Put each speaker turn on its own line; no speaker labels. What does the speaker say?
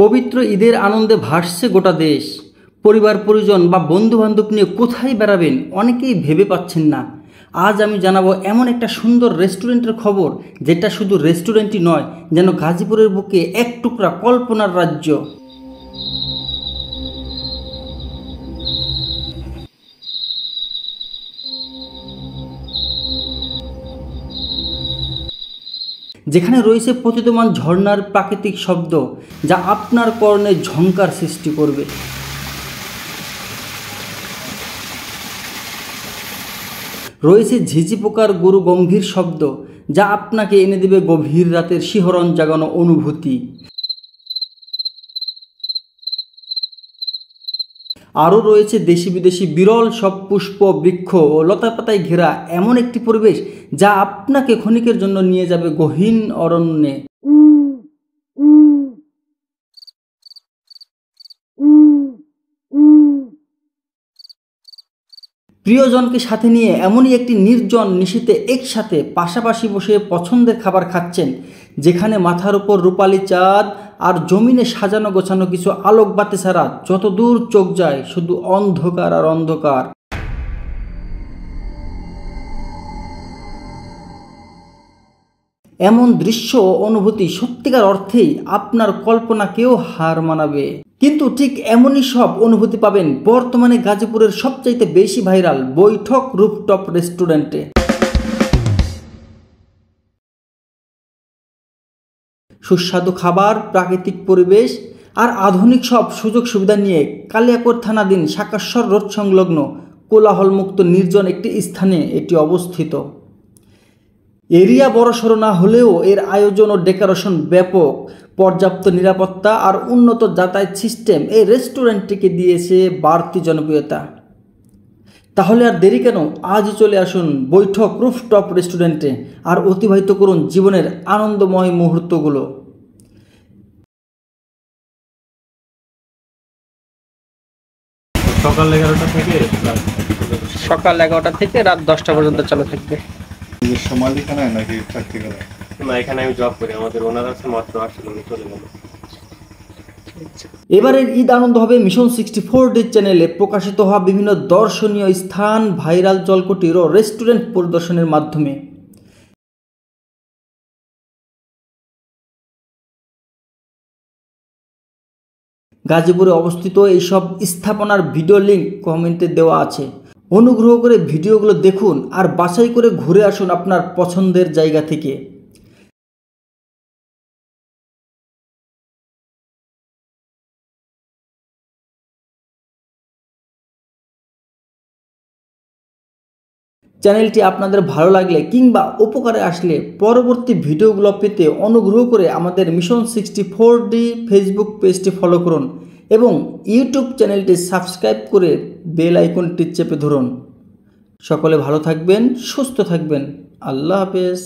পবিত্র ঈদের আনন্দে ভাসছে গোটা দেশ। পরিবার পরিজন বা বন্ধুবান্ধব নিয়ে কোথায় বেড়াবেন অনেকেই ভেবে পাচ্ছেন না। আজ আমি জানাবো এমন একটা সুন্দর রেস্টুরেন্টের খবর, যেটা শুধু রেস্টুরেন্টই নয়, যেন গাজীপুরের বুকে এক টুকরা কল্পনার রাজ্য। যেখানে রয়েছে প্রতিতমান ঝর্ণার প্রাকৃতিক শব্দ, যা আপনার কর্ণে ঝংকার সৃষ্টি করবে। রয়েছে ঝিঝি পোকার গুরু গম্ভীর শব্দ, যা আপনাকে এনে দেবে গভীর রাতের শিহরণ জাগানো অনুভূতি। আরও রয়েছে দেশি বিদেশি বিরল সব পুষ্প, বৃক্ষ ও লতাপাতায় ঘেরা এমন একটি পরিবেশ, যা আপনাকে ক্ষণিকের জন্য নিয়ে যাবে গহীন অরণ্যে। প্রিয়জনকে সাথে নিয়ে এমনই একটি নির্জন নিশীথে একসাথে পাশাপাশি বসে পছন্দের খাবার খাচ্ছেন, যেখানে মাথার উপর রূপালী চাঁদ আর জমিনে সাজানো গোছানো কিছু আলোক বাতি ছাড়া যত দূর চোখ যায় শুধু অন্ধকার আর অন্ধকার। এমন দৃশ্য ও অনুভূতি সত্যিকার অর্থেই আপনার কল্পনাকেও হার মানাবে। কিন্তু ঠিক এমনই সব অনুভূতি পাবেন বর্তমানে গাজীপুরের সবচাইতে বেশি ভাইরাল বৈঠক রুফটপ রেস্টুরেন্টে। সুস্বাদু খাবার, প্রাকৃতিক পরিবেশ আর আধুনিক সব সুযোগ সুবিধা নিয়ে কালিয়াকৈর থানাধীন শাকাশ্বর রোড সংলগ্ন কোলাহলমুক্ত নির্জন একটি স্থানে এটি অবস্থিত। এরিয়া বড়সড় না হলেও এর আয়োজন ও ডেকোরেশন ব্যাপক। পর্যাপ্ত নিরাপত্তা আর উন্নত যাতায়াত সিস্টেম এই রেস্টুরেন্টটিকে দিয়েছে বাড়তি জনপ্রিয়তা। তাহলে আর দেরি কেন, আজই চলে আসুন বৈঠক রুফটপ রেস্টুরেন্টে আর অতিবাহিত করুন জীবনের আনন্দময় মুহূর্তগুলো।
সকাল 11টা থেকে রাত 10টা পর্যন্ত চালু থাকবে।
মালিকানায় নাকি চাকরি করে?
না, এখানে আমি জব করি। আমাদের ওনার আছে, মাত্র আসলে চলে গেল।
এবারের ঈদ আনন্দ হবে মিশন 64 চ্যানেলে প্রকাশিত হওয়া বিভিন্ন দর্শনীয় স্থান, ভাইরাল জলকুটির ও রেস্টুরেন্ট পরিদর্শনের মাধ্যমে। গাজীপুরে অবস্থিত এইসব স্থাপনার ভিডিও লিঙ্ক কমেন্টে দেওয়া আছে। অনুগ্রহ করে ভিডিওগুলো দেখুন আর বাছাই করে ঘুরে আসুন আপনার পছন্দের জায়গা থেকে। চ্যানেলটি আপনাদের ভালো লাগলে কিংবা উপকারে আসলে পরবর্তী ভিডিওগুলো পেতে অনুগ্রহ করে আমাদের মিশন 64D ফেসবুক পেজটি ফলো করুন এবং ইউটিউব চ্যানেলটি সাবস্ক্রাইব করে বেল আইকনটি চেপে ধরুন। সকলে ভালো থাকবেন, সুস্থ থাকবেন। আল্লাহ হাফেজ।